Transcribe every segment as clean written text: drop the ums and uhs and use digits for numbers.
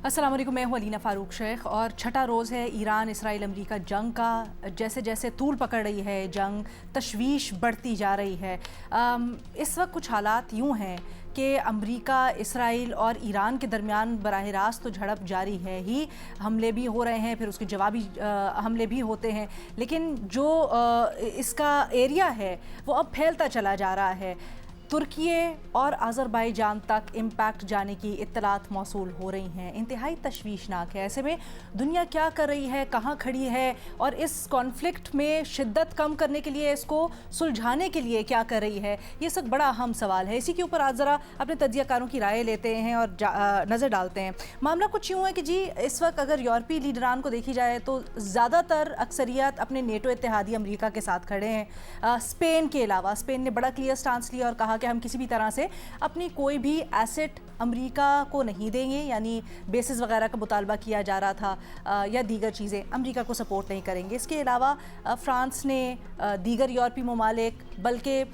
अस्सलाम वालेकुम, मैं हूँ अलीना फ़ारूक शेख और छठा रोज़ है ईरान इसराइल अमेरिका जंग का। जैसे जैसे तूल पकड़ रही है जंग, तशवीश बढ़ती जा रही है। इस वक्त कुछ हालात यूँ हैं कि अमेरिका, इसराइल और ईरान के दरमियान बराह रास्त तो झड़प जारी है ही, हमले भी हो रहे हैं, फिर उसके जवाबी हमले भी होते हैं, लेकिन जो इसका एरिया है वो अब फैलता चला जा रहा है। तुर्की और अज़रबैजान तक इम्पैक्ट जाने की इत्तलात मौसूल हो रही हैं। इंतहाई तशवीशनाक है। ऐसे में दुनिया क्या कर रही है, कहाँ खड़ी है और इस कॉन्फ्लिक्ट में शिद्दत कम करने के लिए, इसको सुलझाने के लिए क्या कर रही है, ये सब बड़ा अहम सवाल है। इसी के ऊपर आज ज़रा अपने तज्ज़ियाकारों की राय लेते हैं और नज़र डालते हैं। मामला कुछ यूँ है कि जी, इस वक्त अगर यूरोपीय लीडरान को देखी जाए तो ज़्यादातर अक्सरियत अपने नेटो इत्तेहादी अमेरिका के साथ खड़े हैं। स्पेन के अलावा, स्पेन ने बड़ा क्लियर स्टांस लिया और कहा कि हम किसी भी तरह से अपनी कोई भी एसेट अमेरिका को नहीं देंगे, यानी बेसिस वगैरह का मुतालबा किया जा रहा था या दीगर चीज़ें, अमेरिका को सपोर्ट नहीं करेंगे। इसके अलावा फ्रांस ने, दीगर यूरोपीय ममालिक, बल्कि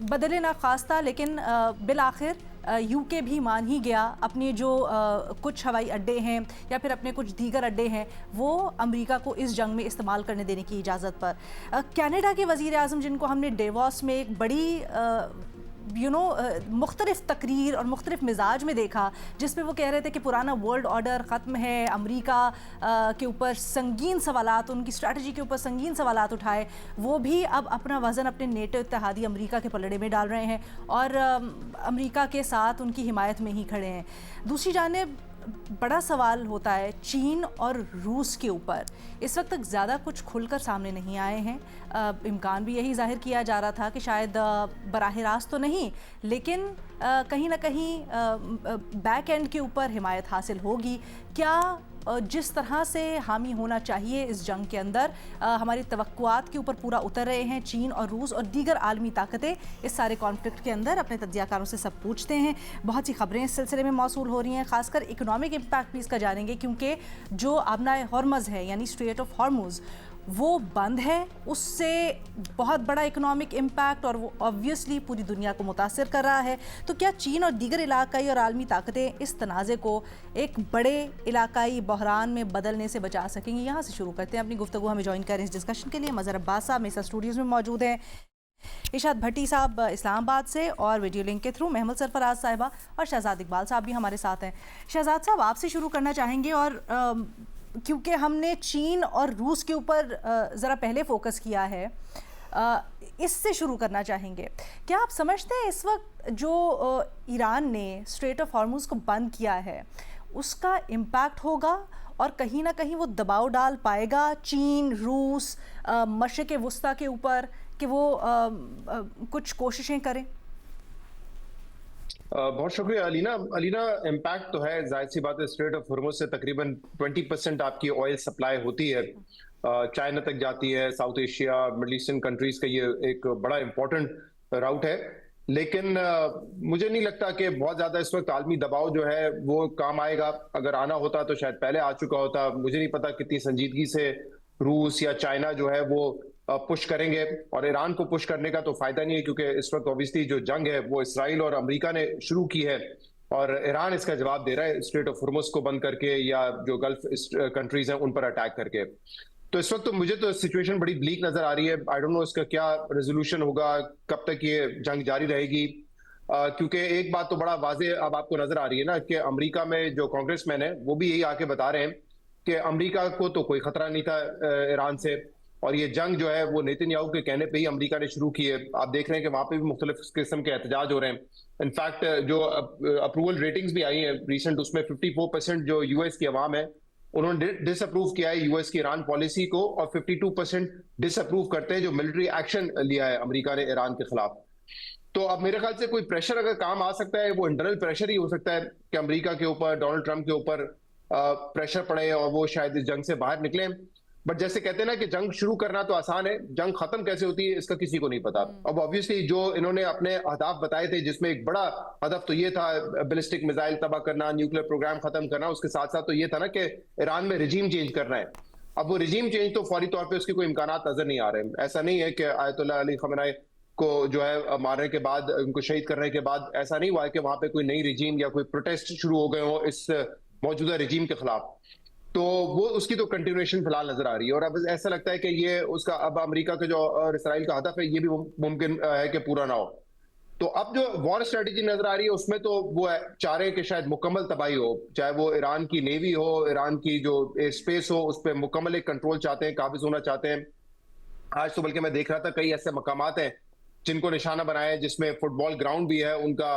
बदले ना खास्ता लेकिन बिल आखिर यूके भी मान ही गया, अपने जो कुछ हवाई अड्डे हैं या फिर अपने कुछ दीगर अड्डे हैं वो अमेरिका को इस जंग में इस्तेमाल करने देने की इजाज़त पर। कनाडा के वज़ीर आज़म, जिनको हमने डेवॉस में एक बड़ी मुख्तलिफ तकरीर और मुख्तलिफ मिजाज में देखा, जिसमें वो कह रहे थे कि पुराना वर्ल्ड ऑर्डर ख़त्म है, अमेरिका के ऊपर संगीन सवालात, उनकी स्ट्रैटेजी के ऊपर संगीन सवालात उठाए, वो भी अब अपना वज़न अपने नेटो इत्तेहादी अमेरिका के पलड़े में डाल रहे हैं और अमेरिका के साथ उनकी हिमायत में ही खड़े हैं। दूसरी जानिब बड़ा सवाल होता है चीन और रूस के ऊपर। इस वक्त तक ज़्यादा कुछ खुलकर सामने नहीं आए हैं। इम्कान भी यही जाहिर किया जा रहा था कि शायद बराह रास्त तो नहीं, लेकिन कहीं ना कहीं बैक एंड के ऊपर हिमायत हासिल होगी। क्या जिस तरह से हामी होना चाहिए इस जंग के अंदर, हमारी तवक्कुआत के ऊपर पूरा उतर रहे हैं चीन और रूस और दीगर आलमी ताकतें इस सारे कॉन्फ्लिक्ट के अंदर? अपने तज्ज़ियाकारों से सब पूछते हैं। बहुत सी खबरें इस सिलसिले में मौसूल हो रही हैं, खासकर इकोनॉमिक इम्पैक्ट भी इसका जानेंगे, क्योंकि जो आबनाए हॉर्मज़ है यानी स्ट्रेट ऑफ हॉर्मुज़ वो बंद है, उससे बहुत बड़ा इकोनॉमिक इम्पैक्ट और वो ऑब्वियसली पूरी दुनिया को मुतासिर कर रहा है। तो क्या चीन और दीगर इलाकाई और आलमी ताकतें इस तनाज़े को एक बड़े इलाकाई बहरान में बदलने से बचा सकेंगी? यहाँ से शुरू करते हैं अपनी गुफ्तगू। हमें ज्वाइन करें इस डिस्कशन के लिए मज़हर अब्बास साहब मेरे साथ स्टूडियोज़ में मौजूद हैं, इशात भट्टी साहब इस्लामाबाद से और वीडियो लिंक के थ्रू महमूद सरफराज साहिबा और शहजाद इकबाल साहब भी हमारे साथ हैं। शहजाद साहब, आपसे शुरू करना चाहेंगे और क्योंकि हमने चीन और रूस के ऊपर ज़रा पहले फोकस किया है, इससे शुरू करना चाहेंगे। क्या आप समझते हैं इस वक्त जो ईरान ने स्ट्रेट ऑफ हॉर्मुज़ को बंद किया है उसका इम्पैक्ट होगा और कहीं ना कहीं वो दबाव डाल पाएगा चीन, रूस, मशरिक़ वुस्ता के ऊपर कि वो कुछ कोशिशें करें? बहुत शुक्रिया अलीना। अलीना, इम्पैक्ट तो है, जाहिर सी बात है। स्ट्रेट ऑफ हॉर्मुज़ से तकरीबन 20% आपकी ऑयल सप्लाई होती है, चाइना तक जाती है, south Asia, middle eastern countries का ये एक बड़ा इंपॉर्टेंट राउट है। लेकिन मुझे नहीं लगता कि बहुत ज्यादा इस वक्त आलमी दबाव जो है वो काम आएगा। अगर आना होता तो शायद पहले आ चुका होता। मुझे नहीं पता कितनी संजीदगी से रूस या चाइना जो है वो पुश करेंगे, और ईरान को पुश करने का तो फायदा नहीं है क्योंकि इस वक्त ऑब्वियसली जो जंग है वो इसराइल और अमेरिका ने शुरू की है और ईरान इसका जवाब दे रहा है स्ट्रेट ऑफ हॉर्मुज़ को बंद करके या जो गल्फ कंट्रीज हैं उन पर अटैक करके। तो इस वक्त तो मुझे तो सिचुएशन बड़ी ब्लीक नजर आ रही है। आई डोंट नो इसका क्या रेजोल्यूशन होगा, कब तक ये जंग जारी रहेगी, क्योंकि एक बात तो बड़ा वाजे अब आपको नजर आ रही है ना कि अमेरिका में जो कांग्रेसमैन है वो भी यही आके बता रहे हैं कि अमेरिका को तो कोई खतरा नहीं था ईरान से, और ये जंग जो है वो नेतन्याहू के कहने पे ही अमेरिका ने शुरू की है। आप देख रहे हैं कि वहां पे भी मुख्तलिफ किस्म के एहतजाज हो रहे हैं। इनफैक्ट जो अप्रूवल रेटिंग्स भी आई हैं रिसेंट, उसमें 54% जो यूएस की अवाम है उन्होंने डिसअप्रूव किया है यूएस की ईरान पॉलिसी को, और 52% डिसअप्रूव करते हैं जो मिलिट्री एक्शन लिया है अमेरिका ने ईरान के खिलाफ। तो अब मेरे ख्याल से कोई प्रेशर अगर काम आ सकता है वो इंटरनल प्रेशर ही हो सकता है कि अमेरिका के ऊपर, डोनाल्ड ट्रंप के ऊपर प्रेशर पड़े और वो शायद इस जंग से बाहर निकले। बट जैसे कहते हैं ना कि जंग शुरू करना तो आसान है, जंग खत्म कैसे होती है इसका किसी को नहीं पता। अब ऑब्वियसली जो इन्होंने अपने अहदाफ बताए थे, जिसमें एक बड़ा हदफ तो ये था बैलिस्टिक मिसाइल तबाह करना, न्यूक्लियर प्रोग्राम खत्म करना, उसके साथ साथ तो ये था ना कि ईरान में रिजीम चेंज करना है। अब वो रिजीम चेंज तो फौरी तौर पर उसके कोई इम्कानात नजर नहीं आ रहे। ऐसा नहीं है कि आयतुल्लाह अली खमेनी को जो है मारने के बाद, उनको शहीद करने के बाद ऐसा नहीं हुआ है कि वहां पे कोई नई रिजीम या कोई प्रोटेस्ट शुरू हो गए हो इस मौजूदा रिजीम के खिलाफ। तो वो उसकी तो कंटिन्यूएशन फिलहाल नजर आ रही है, और अब ऐसा लगता है कि ये उसका अब अमेरिका का जो और इसराइल का हदफ है ये भी मुमकिन है कि पूरा ना हो। तो अब जो वॉर स्ट्रेटेजी नजर आ रही है उसमें तो वो चाह रहे हैं कि शायद मुकम्मल तबाही हो, चाहे वो ईरान की नेवी हो, ईरान की जो एयर स्पेस हो, उस पर मुकम्मल एक कंट्रोल चाहते हैं, काबिज होना चाहते हैं। आज तो बल्कि मैं देख रहा था कई ऐसे मकामात हैं जिनको निशाना बनाया है, जिसमें फुटबॉल ग्राउंड भी है उनका,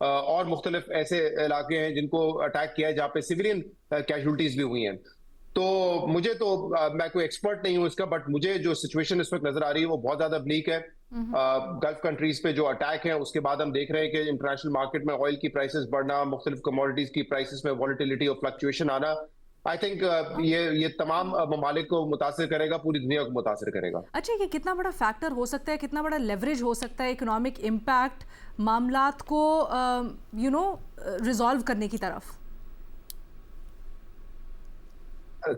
और मुख्तलिफ ऐसे इलाके हैं जिनको अटैक किया है जहाँ पे सिविलियन कैजुअलिटीज भी हुई हैं। तो मुझे तो मैं कोई एक्सपर्ट नहीं हूं इसका, बट मुझे जो सिचुएशन इस वक्त नजर आ रही है वो बहुत ज्यादा ब्लीक है। गल्फ कंट्रीज पे जो अटैक है उसके बाद हम देख रहे हैं कि इंटरनेशनल मार्केट में ऑयल की प्राइसेस बढ़ना, मुख्तलिफ कमोडिटीज की प्राइसेस में वॉलिटिलिटी और फ्लक्चुएशन आना, आई थिंक ये तमाम ममालिक को मुतासिर करेगा, पूरी दुनिया को मुतासिर करेगा। अच्छा, ये कितना बड़ा फैक्टर हो सकता है, कितना बड़ा लेवरेज हो सकता है इकोनॉमिक इम्पैक्ट मामलात को रिजॉल्व करने की तरफ?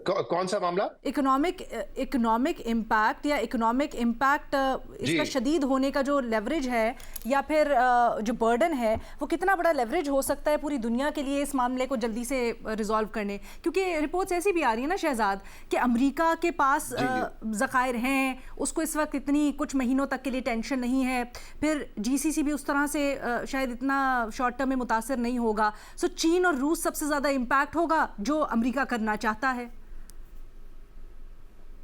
कौन सा मामला? इकोनॉमिक इम्पैक्ट, या इकोनॉमिक इम्पैक्ट इसका शदीद होने का जो लेवरेज है, या फिर जो बर्डन है, वो कितना बड़ा लेवरेज हो सकता है पूरी दुनिया के लिए इस मामले को जल्दी से रिजॉल्व करने? क्योंकि रिपोर्ट्स ऐसी भी आ रही है ना शहजाद कि अमेरिका के पास ज़खायर हैं, उसको इस वक्त इतनी कुछ महीनों तक के लिए टेंशन नहीं है, फिर जीसीसी भी उस तरह से शायद इतना शॉर्ट टर्म में मुतासर नहीं होगा। सो चीन और रूस सबसे ज़्यादा इम्पैक्ट होगा जो अमेरिका करना चाहता है।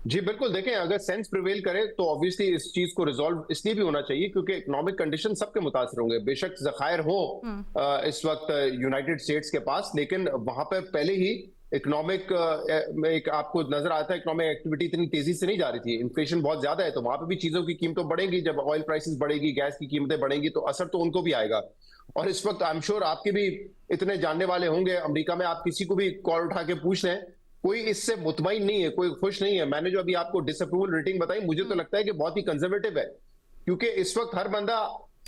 जी बिल्कुल, देखें अगर सेंस प्रिवेल करे तो ऑब्वियसली इस चीज को रिजॉल्व इसलिए भी होना चाहिए क्योंकि इकोनॉमिक कंडीशन सबके मुतासर होंगे। बेशक जखायर हो इस वक्त यूनाइटेड स्टेट्स के पास, लेकिन वहां पर पहले ही इकोनॉमिक एक आपको नजर आता है इकोनॉमिक एक्टिविटी इतनी तेजी से नहीं जा रही थी, इन्फ्लेशन बहुत ज्यादा है, तो वहां पर भी चीजों की कीमतें बढ़ेंगी। जब ऑयल प्राइसेस बढ़ेगी, गैस की कीमतें बढ़ेंगी, तो असर तो उनको भी आएगा। और इस वक्त आई एम श्योर आपके भी इतने जानने वाले होंगे अमेरिका में, आप किसी को भी कॉल उठा के पूछ लें, कोई इससे मुतमईन नहीं है, कोई खुश नहीं है। मैंने जो अभी आपको डिसअप्रूवल रेटिंग बताई, मुझे तो लगता है कि बहुत ही कंजर्वेटिव है, क्योंकि इस वक्त हर बंदा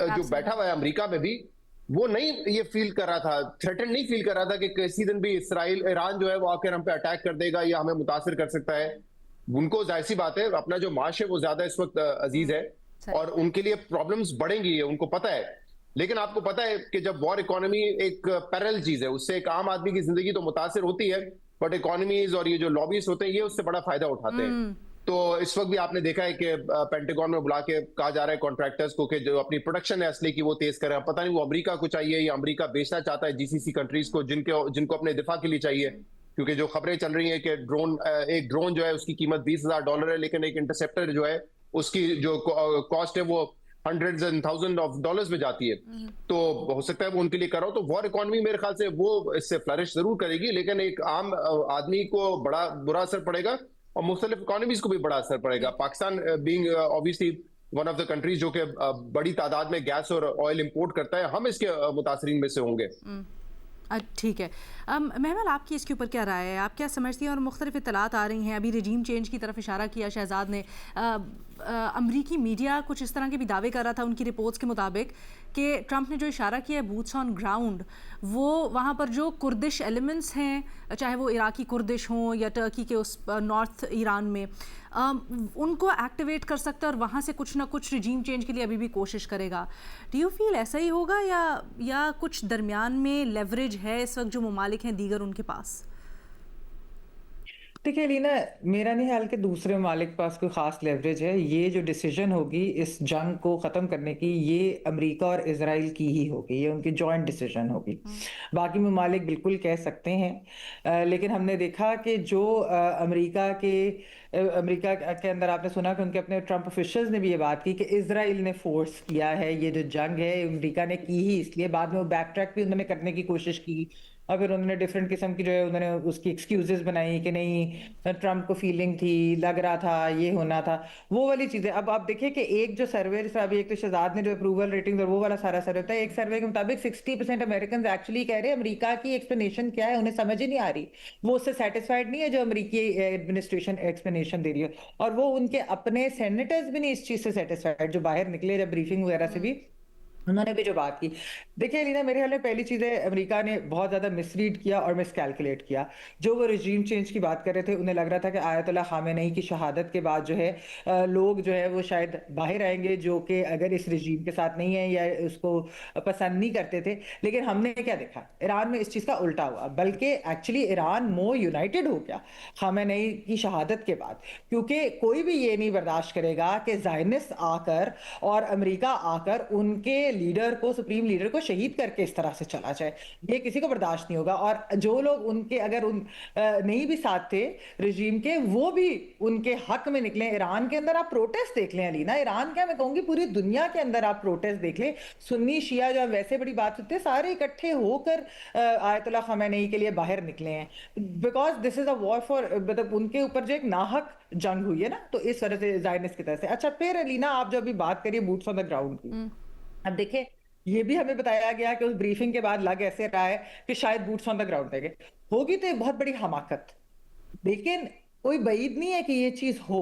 जो बैठा हुआ है अमेरिका में भी, वो नहीं ये फील कर रहा था, थ्रेटन नहीं फील कर रहा था कि किसी दिन भी इसराइल ईरान जो है वो आकर हम पे अटैक कर देगा या हमें मुतासिर कर सकता है। उनको जाहिर सी बात है अपना जो माश है वो ज्यादा इस वक्त अजीज है, और उनके लिए प्रॉब्लम्स बढ़ेंगी, उनको पता है। लेकिन आपको पता है कि जब वॉर इकोनॉमी एक पैरेलल चीज है, उससे एक आम आदमी की जिंदगी तो मुतासिर होती है, बट इकोनॉमीज और ये जो लॉबीज होते हैं ये उससे बड़ा फायदा उठाते हैं। तो इस वक्त भी आपने देखा है कि पेंटागन में बुला के कहा जा रहा है कॉन्ट्रैक्टर्स को कि जो अपनी प्रोडक्शन है असली की वो तेज करें। पता नहीं वो अमेरिका को चाहिए या अमेरिका बेचना चाहता है जीसीसी कंट्रीज को, जिनको अपने दिफा के लिए चाहिए। क्योंकि जो खबरें चल रही हैं कि एक ड्रोन जो है उसकी कीमत $20,000 है, लेकिन एक इंटरसेप्टर जो है उसकी जो कॉस्ट है वो hundreds and thousands of dollars में जाती है। तो हो सकता है वो उनके लिए करो। तो वॉर इकोनॉमी मेरे ख्याल से वो इससे फ्लरिश जरूर करेगी, लेकिन एक आम आदमी को बड़ा बुरा असर पड़ेगा और मुख्तलिफ इकोनॉमीज को भी बड़ा असर पड़ेगा। Pakistan being obviously one of the countries जो कि बड़ी तादाद में गैस और ऑयल इंपोर्ट करता है, हम इसके मुतासरीन में से होंगे। ठीक है। महमल, आपकी इसके ऊपर क्या राय है? आप क्या समझती हैं? और मुख्तलिफ इत्तलात आ रही हैं, अभी रजीम चेंज की तरफ इशारा किया शहजाद ने। अमरीकी मीडिया कुछ इस तरह के भी दावे कर रहा था उनकी रिपोर्ट्स के मुताबिक कि ट्रंप ने जो इशारा किया है बूट्स ऑन ग्राउंड, वो वहाँ पर जो कुर्दिश एलिमेंट्स हैं, चाहे वो इराकी कुर्दिश हों या टर्की के उस नॉर्थ ईरान में, उनको एक्टिवेट कर सकता है और वहाँ से कुछ ना कुछ रजीम चेंज के लिए अभी भी कोशिश करेगा। डू यू फील ऐसा ही होगा या कुछ दरमियान में लेवरेज है इस वक्त जो ममालिक हैं दीगर उनके पास? देखिए लीना, मेरा नहीं ख्याल कि दूसरे ममालिक पास कोई ख़ास लेवरेज है। ये जो डिसीजन होगी इस जंग को ख़त्म करने की, ये अमेरिका और इजराइल की ही होगी, ये उनकी जॉइंट डिसीजन होगी। बाकी ममालिक बिल्कुल कह सकते हैं, लेकिन हमने देखा कि जो अमेरिका के अंदर आपने सुना कि उनके अपने ट्रंप ऑफिशियल्स ने भी ये बात की कि इजराइल ने फोर्स किया है, ये जो जंग है अमेरिका ने की ही इसलिए। बाद में वो बैक ट्रैक भी उन्होंने करने की कोशिश की और फिर उन्होंने डिफरेंट किस्म की जो है उन्होंने उसकी एक्सक्यूजेस बनाई कि नहीं ट्रंप को फीलिंग थी, लग रहा था, ये होना था, वो वाली चीज़ें। अब आप देखिए कि एक जो सर्वे जैसे अभी एक तो शहजाद ने जो अप्रूवल रेटिंग और वो वाला सारा सर्वे होता है, एक सर्वे के मुताबिक 60% अमेरिकन एक्चुअली कह रहे हैं अमेरिका की एक्सप्लेनेशन क्या है उन्हें समझ ही नहीं आ रही, वो उससे सेटिस्फाइड नहीं है जो अमेरिकी एडमिनिस्ट्रेशन एक्सप्लेनेशन दे रही है। और वो उनके अपने सेनेटर्स भी नहीं इस चीज़ से सेटिस्फाइड, जो बाहर निकले जब ब्रीफिंग वगैरह से भी उन्होंने भी जो बात की, देखिए लीना, मेरे ख्याल में पहली चीज़ है, अमेरिका ने बहुत ज़्यादा मिसरीड किया और मिसकैलकुलेट किया। जो वो रिजीम चेंज की बात कर रहे थे, उन्हें लग रहा था कि आयतुल्लाह खामेनेई की शहादत के बाद जो है लोग जो है वो शायद बाहर आएंगे, जो कि अगर इस रिजीम के साथ नहीं है या उसको पसंद नहीं करते थे। लेकिन हमने क्या देखा, ईरान में इस चीज़ का उल्टा हुआ, बल्कि एक्चुअली ईरान मोर यूनाइटेड हो गया खामेनेई की शहादत के बाद, क्योंकि कोई भी ये नहीं बर्दाश्त करेगा कि ज़ायनिस्ट आकर और अमेरिका आकर उनके लीडर को, सुप्रीम लीडर को शहीद करके इस तरह से चला जाए। ये किसी को बर्दाश्त नहीं होगा। और जो लोग उनके अगर नहीं भी साथ थे रिजीम के, वो भी उनके हक में निकले। ईरान के अंदर आप प्रोटेस्ट देख लें अलीना, ईरान क्या, मैं कहूंगी पूरी दुनिया के अंदर आप प्रोटेस्ट देख लें, सुन्नी शिया जो वैसे बड़ी बात होती है, सारे इकट्ठे होकर आयतुल्लाह खमेनेई के लिए बाहर निकले हैं, because this is a war for, मतलब उनके ऊपर जो एक नाहक जंग हुई है ना, तो इस वजह से जायनिस्ट की तरफ से। अच्छा, फिर अलीना आप जो अभी बात करिए बूट्स ऑन द ग्राउंड की, अब देखिए ये भी हमें बताया गया कि उस ब्रीफिंग के बाद लग ऐसे रहा है कि शायद बूट्स ऑन द ग्राउंड रहेंगे। होगी तो एक बहुत बड़ी हमाकत, लेकिन कोई बईद नहीं है कि ये चीज हो,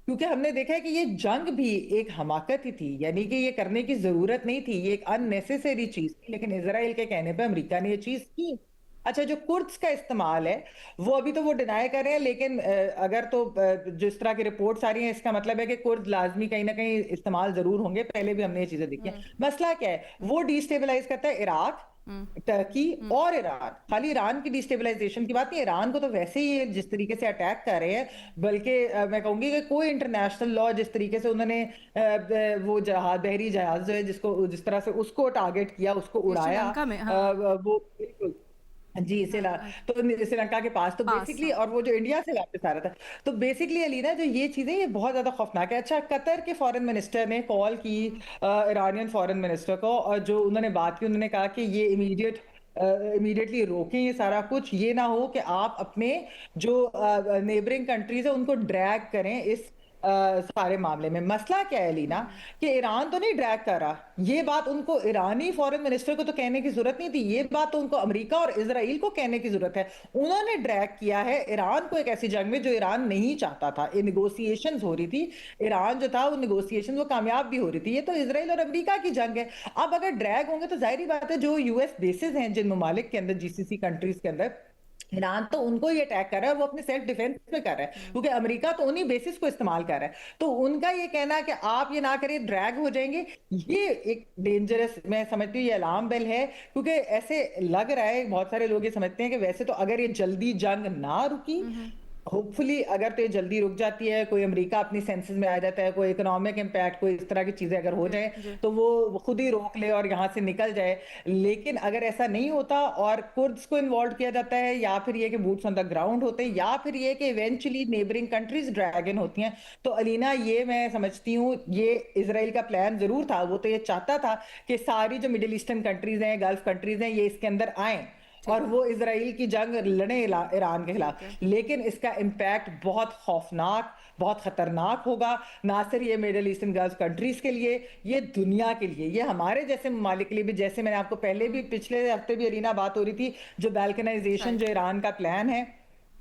क्योंकि हमने देखा है कि ये जंग भी एक हमाकत ही थी, यानी कि ये करने की जरूरत नहीं थी, ये एक अननेसेसरी चीज थी, लेकिन इसराइल के कहने पे अमेरिका ने ये चीज की। अच्छा, जो कुर्द्स का इस्तेमाल है वो अभी तो वो डिनाई कर रहे हैं, लेकिन अगर तो जिस तरह की रिपोर्ट्स आ रही हैं, इसका मतलब है कि कुर्द लाजमी कहीं ना कहीं इस्तेमाल जरूर होंगे। पहले भी हमने ये चीजें देखी हैं। मसला क्या है, वो डिस्टेबलाइज करता है इराक, टर्की और ईरान। खाली ईरान की डिस्टेबलाइजेशन की बात नहीं, ईरान को तो वैसे ही जिस तरीके से अटैक कर रहे हैं, बल्कि मैं कहूंगी कि कोई इंटरनेशनल लॉ जिस तरीके से उन्होंने वो जहाज, बहरी जहाज जो है जिसको जिस तरह से उसको टारगेट किया, उसको उड़ाया, श्रीलंका में, हाँ। वो बिल्कुल जी, तो श्रीलंका के पास तो पास, बेसिकली, हाँ। और वो जो इंडिया से वापस आ रहा था, तो बेसिकली अलीना जो ये चीजें, ये बहुत ज्यादा खौफनाक है। अच्छा, कतर के फॉरेन मिनिस्टर ने कॉल की ईरानियन फॉरेन मिनिस्टर को, और जो उन्होंने बात की, उन्होंने कहा कि ये इमीडिएटली रोकें ये सारा कुछ, ये ना हो कि आप अपने जो नेबरिंग कंट्रीज है उनको ड्रैग करें इस सारे मामले में। मसला क्या है लीना, कि ईरान तो नहीं ड्रैग कर रहा, ये बात उनको ईरानी फॉरेन मिनिस्टर को तो कहने की जरूरत नहीं थी, ये बात तो उनको अमेरिका और इजराइल को कहने की जरूरत है। उन्होंने ड्रैग किया है ईरान को एक ऐसी जंग में जो ईरान नहीं चाहता था। ये निगोसिएशंस हो रही थी, ईरान जो था वो निगोसिएशन वो कामयाब भी हो रही थी। ये तो इजराइल और अमेरिका की जंग है। अब अगर ड्रैग होंगे तो जाहिर बात है जो यूएस बेसिस हैं जिन ममालिक के अंदर, जीसीसी कंट्रीज के अंदर, ईरान तो उनको ही अटैक कर रहा है, वो अपने सेल्फ डिफेंस में कर रहा है, क्योंकि अमेरिका तो उन्हीं बेसिस को इस्तेमाल कर रहा है। तो उनका ये कहना है कि आप ये ना करिए, ड्रैग हो जाएंगे, ये एक डेंजरस, मैं समझती हूँ ये अलार्म बेल है, क्योंकि ऐसे लग रहा है, बहुत सारे लोग ये समझते हैं कि वैसे तो अगर ये जल्दी जंग ना रुकी, होपफुली अगर तो ये जल्दी रुक जाती है, कोई अमेरिका अपनी सेंसेस में आ जाता है, कोई इकोनॉमिक इम्पैक्ट, कोई इस तरह की चीजें अगर हो जाए तो वो खुद ही रोक ले और यहाँ से निकल जाए। लेकिन अगर ऐसा नहीं होता और कुर्द्स को इन्वॉल्व किया जाता है, या फिर ये कि बूट्स ऑन द ग्राउंड होते हैं, या फिर ये कि इवेंचुअली नेबरिंग कंट्रीज ड्रैगन होती हैं, तो अलीना ये मैं समझती हूँ ये इसराइल का प्लान जरूर था। वो तो ये चाहता था कि सारी जो मिडिल ईस्टर्न कंट्रीज हैं, गल्फ कंट्रीज हैं, ये इसके अंदर आए और वो इसराइल की जंग लड़े ईरान के खिलाफ। लेकिन इसका इम्पैक्ट बहुत खौफनाक, बहुत खतरनाक होगा, ना सिर्फ ये मिडिल ईस्टर्न गल्फ कंट्रीज के लिए, ये दुनिया के लिए, ये हमारे जैसे ममालिक के लिए भी। जैसे मैंने आपको पहले भी, पिछले हफ्ते भी अरीना बात हो रही थी, जो बैल्कनाइजेशन जो ईरान का प्लान है,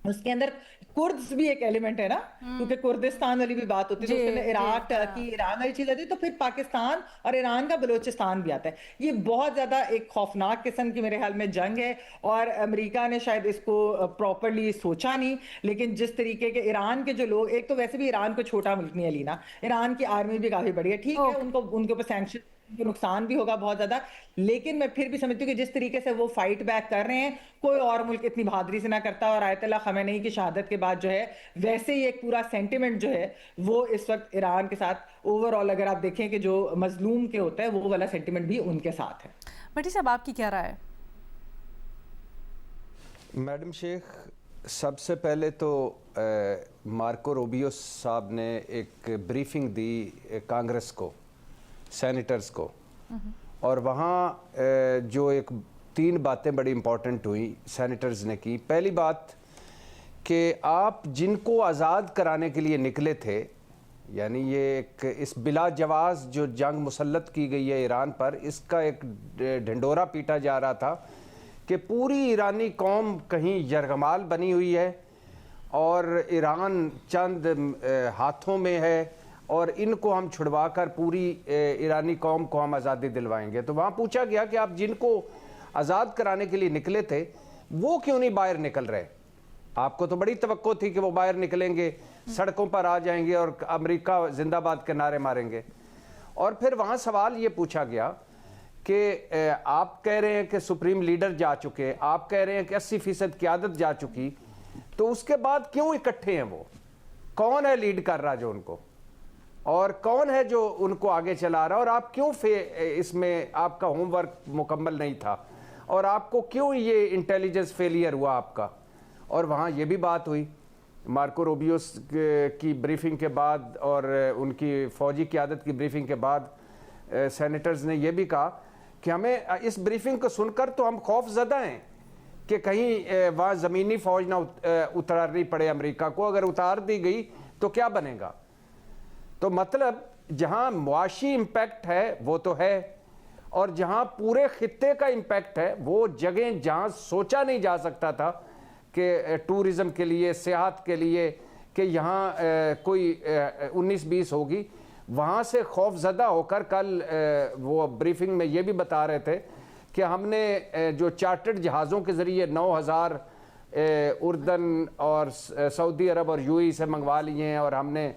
उसके अंदर कुर्द्स भी एक एलिमेंट है ना, क्योंकि कुर्दिस्तान वाली भी बात होती है, तो उसके अंदर इराक, टर्की, ईरान वाली चीज आती है, तो फिर पाकिस्तान और ईरान का बलूचिस्तान भी आता है। ये बहुत ज्यादा एक खौफनाक किस्म की मेरे ख्याल में जंग है, और अमेरिका ने शायद इसको प्रॉपरली सोचा नहीं। लेकिन जिस तरीके के ईरान के जो लोग, एक तो वैसे भी ईरान को छोटा मुल्क नहीं है लीना, ईरान की आर्मी भी काफी बड़ी है, ठीक है, उनको उनके ऊपर सैंक्शन को नुकसान भी होगा बहुत ज्यादा, लेकिन मैं फिर भी समझती हूँ कि जिस तरीके से वो फाइट बैक कर रहे हैं, कोई और मुल्क इतनी बहादुरी से ना करता। और आयतुल्लाह खमेनेई की शहादत के बाद जो है, वैसे ही एक पूरा सेंटिमेंट जो है वो इस वक्त ईरान के साथ ओवरऑल, अगर आप देखें कि जो मजलूम के होता है, वो वाला सेंटिमेंट भी उनके साथ है। भट्टी साहब, आपकी क्या राय है? मैडम शेख, सबसे पहले तो मार्को रूबियो साहब ने एक ब्रीफिंग दी कांग्रेस को, सेनेटर्स को, और वहाँ जो एक 3 बातें बड़ी इंपॉर्टेंट हुई सेनेटर्स ने की। पहली बात कि आप जिनको आज़ाद कराने के लिए निकले थे, यानी ये एक इस बिला जवाज़ जो जंग मुसल्लत की गई है ईरान पर, इसका एक ढिंडोरा पीटा जा रहा था कि पूरी ईरानी कौम कहीं यरगमाल बनी हुई है और ईरान चंद हाथों में है, और इनको हम छुड़वा कर पूरी ईरानी कौम को हम आज़ादी दिलवाएंगे। तो वहाँ पूछा गया कि आप जिनको आज़ाद कराने के लिए निकले थे वो क्यों नहीं बाहर निकल रहे? आपको तो बड़ी तवक्को थी कि वो बाहर निकलेंगे, सड़कों पर आ जाएंगे और अमेरिका जिंदाबाद के नारे मारेंगे। और फिर वहाँ सवाल ये पूछा गया कि आप कह रहे हैं कि सुप्रीम लीडर जा चुके, आप कह रहे हैं कि 80% क़यादत जा चुकी, तो उसके बाद क्यों इकट्ठे हैं वो? कौन है लीड कर रहा जो उनको, और कौन है जो उनको आगे चला रहा? और आप क्यों इसमें आपका होमवर्क मुकम्मल नहीं था, और आपको क्यों ये इंटेलिजेंस फेलियर हुआ आपका? और वहाँ ये भी बात हुई मार्को रूबियो की ब्रीफिंग के बाद और उनकी फ़ौजी क़यादत की ब्रीफिंग के बाद सेनेटर्स ने यह भी कहा कि हमें इस ब्रीफिंग को सुनकर तो हम खौफज़दा हैं कि कहीं वहाँ ज़मीनी फ़ौज ना उतारनी पड़े अमेरिका को। अगर उतार दी गई तो क्या बनेगा? तो मतलब जहाँ मुआशी इम्पैक्ट है वो तो है, और जहाँ पूरे खित्ते का इम्पैक्ट है वो जगह जहाँ सोचा नहीं जा सकता था कि टूरिज़म के लिए, सियाहत के लिए कि यहाँ कोई 19-20 होगी, वहाँ से खौफज़दा होकर कल वो ब्रीफिंग में ये भी बता रहे थे कि हमने जो चार्टर्ड जहाज़ों के ज़रिए 9000 उर्दन और सऊदी अरब और यूएई से मंगवा लिए हैं, और हमने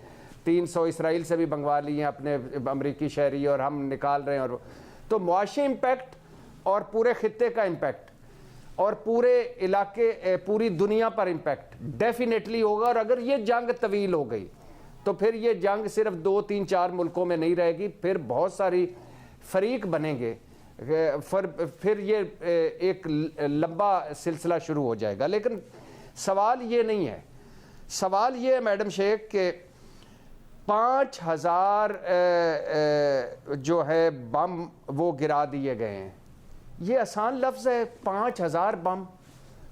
300 इसराइल से भी मंगवा लिए हैं अपने अमरीकी शहरी, और हम निकाल रहे हैं। और तो मुआशी इम्पैक्ट और पूरे खित्ते का इम्पैक्ट और पूरे इलाके, पूरी दुनिया पर इम्पैक्ट डेफिनेटली होगा। और अगर ये जंग तवील हो गई तो फिर ये जंग सिर्फ 2-3-4 मुल्कों में नहीं रहेगी, फिर बहुत सारी फरीक बनेंगे, फिर ये एक लंबा सिलसिला शुरू हो जाएगा। लेकिन सवाल ये नहीं है, सवाल ये है मैडम शेख कि 5000 जो है बम वो गिरा दिए गए हैं। ये आसान लफ्ज़ है, 5000 बम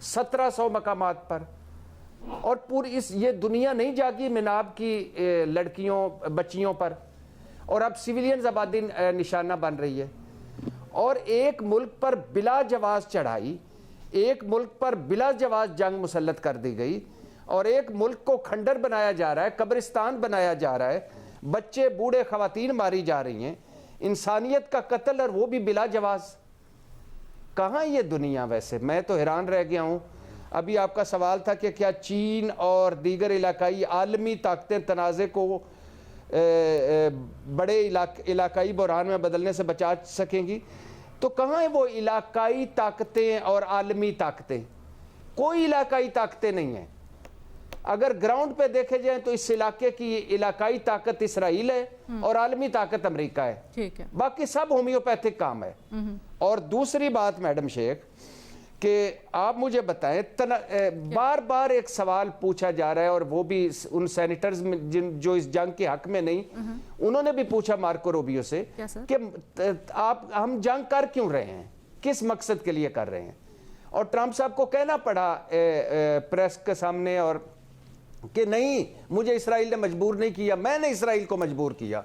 1700 मकामात पर, और पूरी ये दुनिया नहीं जागी मिनाब की लड़कियों बच्चियों पर, और अब सिविलियंस आबादी निशाना बन रही है। और एक मुल्क पर बिला जवाज़ चढ़ाई, एक मुल्क पर बिला जवाज़ जंग मुसल्लत कर दी गई, और एक मुल्क को खंडर बनाया जा रहा है, कब्रिस्तान बनाया जा रहा है, बच्चे बूढ़े ख़वातीन मारी जा रही हैं, इंसानियत का कत्ल, और वो भी बिला जवाज़। कहाँ ये दुनिया? वैसे मैं तो हैरान रह गया हूँ। अभी आपका सवाल था कि क्या चीन और दीगर इलाकाई आलमी ताकतें तनाज़े को बड़े इलाकाई बहरान में बदलने से बचा सकेंगी? तो कहाँ है वो इलाकाई ताकतें और आलमी ताकतें? कोई इलाकाई ताकतें नहीं हैं। अगर ग्राउंड पे देखे जाए तो इस इलाके की इलाकाई ताकत इसराइल है और आलमी ताकत अमेरिका है, ठीक है, बाकी सब होम्योपैथिक काम है। और दूसरी बात मैडम शेख कि आप मुझे बताएं, बार बार एक सवाल पूछा जा रहा है, और वो भी उन सेनेटर्स में जो इस जंग के हक में नहीं, उन्होंने भी पूछा मार्को रूबियो से कि हम जंग कर क्यों रहे हैं, किस मकसद के लिए कर रहे हैं? और ट्रंप साहब को कहना पड़ा प्रेस के सामने और कि नहीं, मुझे इसराइल ने मजबूर नहीं किया, मैंने इसराइल को मजबूर किया।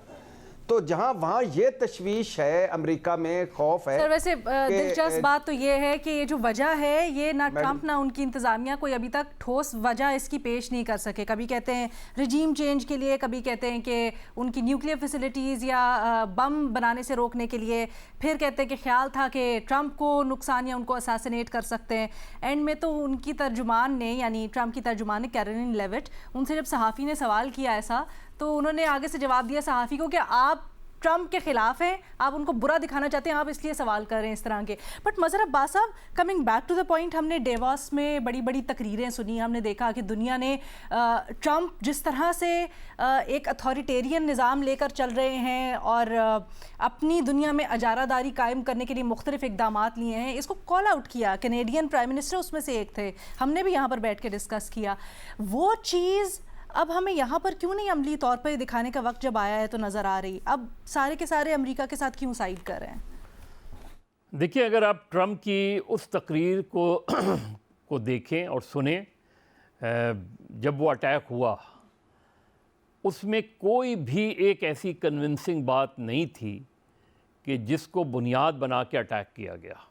तो जहां वहां ये तशवीश है, अमेरिका में खौफ है। सर वैसे दिलचस्प बात तो ये है कि ये जो वजह है, ये ना ट्रंप ना उनकी इंतज़ामिया कोई अभी तक ठोस वजह इसकी पेश नहीं कर सके। कभी कहते हैं रिजीम चेंज के लिए, कभी कहते हैं कि उनकी न्यूक्लियर फैसिलिटीज़ या बम बनाने से रोकने के लिए, फिर कहते हैं कि ख्याल था कि ट्रंप को नुकसान या उनको असैसिनेट कर सकते हैं। एंड में तो उनकी तर्जुमान ने, यानी ट्रंप की तर्जुमान ने, कैरोलिन लेविट, उनसे जब सहाफ़ी ने सवाल किया ऐसा, तो उन्होंने आगे से जवाब दिया सहाफ़ी को कि आप ट्रंप के खिलाफ हैं, आप उनको बुरा दिखाना चाहते हैं, आप इसलिए सवाल कर रहे हैं इस तरह के। बट मज़र अब्बास साहब, coming back to the point, हमने डेवॉस में बड़ी बड़ी तकरीरें सुनी, हमने देखा कि दुनिया ने ट्रंप जिस तरह से एक अथॉरिटेरियन निज़ाम लेकर चल रहे हैं और अपनी दुनिया में अजारादारी कायम करने के लिए मुख्तलिफ इक़दामात लिए हैं, इसको कॉल आउट किया। कैनेडियन प्राइम मिनिस्टर उसमें से एक थे, हमने भी यहाँ पर बैठ के डिस्कस किया। वो चीज़ अब हमें यहाँ पर क्यों नहीं अमली तौर पर दिखाने का वक्त जब आया है तो नज़र आ रही? अब सारे के सारे अमेरिका के साथ क्यों साइड कर रहे हैं? देखिए, अगर आप ट्रंप की उस तकरीर को देखें और सुने, जब वो अटैक हुआ, उसमें कोई भी एक ऐसी कन्विंसिंग बात नहीं थी कि जिसको बुनियाद बना के अटैक किया गया।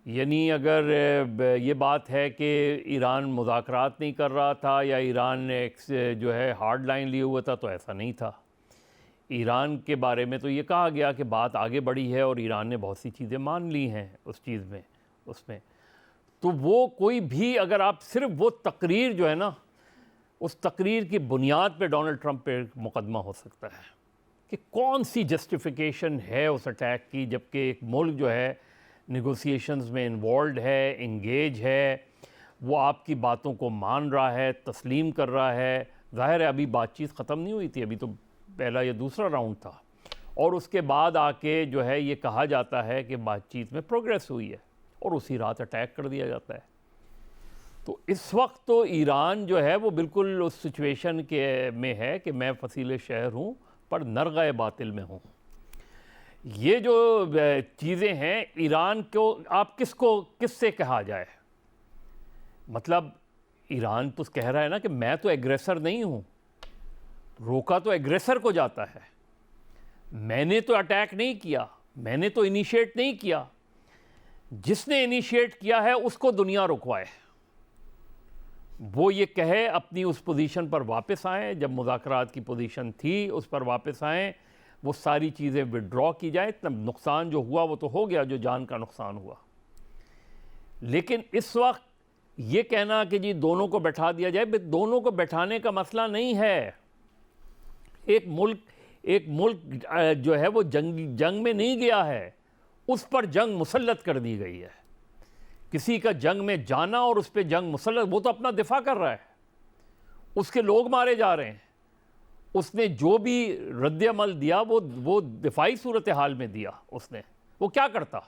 यानी अगर ये बात है कि ईरान मुज़ाकरात नहीं कर रहा था या ईरान ने जो है हार्ड लाइन लिए हुआ था, तो ऐसा नहीं था। ईरान के बारे में तो ये कहा गया कि बात आगे बढ़ी है और ईरान ने बहुत सी चीज़ें मान ली हैं उस चीज़ में, उसमें तो वो कोई भी, अगर आप सिर्फ वो तकरीर जो है ना, उस तकरीर की बुनियाद पे डोनाल्ड ट्रंप पे मुकदमा हो सकता है कि कौन सी जस्टिफिकेशन है उस अटैक की, जबकि एक मुल्क जो है नेगोशिएशंस में इन्वॉल्व है, इंगेज है, वो आपकी बातों को मान रहा है, तस्लीम कर रहा है। ज़ाहिर है अभी बातचीत ख़त्म नहीं हुई थी, अभी तो पहला या दूसरा राउंड था, और उसके बाद आके जो है ये कहा जाता है कि बातचीत में प्रोग्रेस हुई है और उसी रात अटैक कर दिया जाता है। तो इस वक्त तो ईरान जो है वो बिल्कुल उस सिचुएशन के में है कि मैं फसीले शहर हूँ पर नरग़े बातिल में हूँ। ये जो चीज़ें हैं, ईरान को आप किससे कहा जाए, मतलब ईरान तो कह रहा है ना कि मैं तो एग्रेसर नहीं हूँ, रोका तो एग्रेसर को जाता है, मैंने तो अटैक नहीं किया, मैंने तो इनिशिएट नहीं किया, जिसने इनिशिएट किया है उसको दुनिया रुकवाए। वो ये कहे अपनी उस पोजीशन पर वापस आएँ, जब मुज़ाकरात की पोजीशन थी उस पर वापस आएँ, वो सारी चीज़ें विड्रॉ की जाए, तब नुकसान जो हुआ वो तो हो गया, जो जान का नुकसान हुआ। लेकिन इस वक्त ये कहना कि जी दोनों को बैठा दिया जाए, दोनों को बैठाने का मसला नहीं है। एक मुल्क जो है वो जंग में नहीं गया है, उस पर जंग मुसल्लत कर दी गई है। किसी का जंग में जाना और उस पर जंग मुसल्लत, वो तो अपना दिफा कर रहा है, उसके लोग मारे जा रहे हैं, उसने जो भी रद्द-ए-अमल दिया वो दिफाई सूरत हाल में दिया उसने। वो क्या करता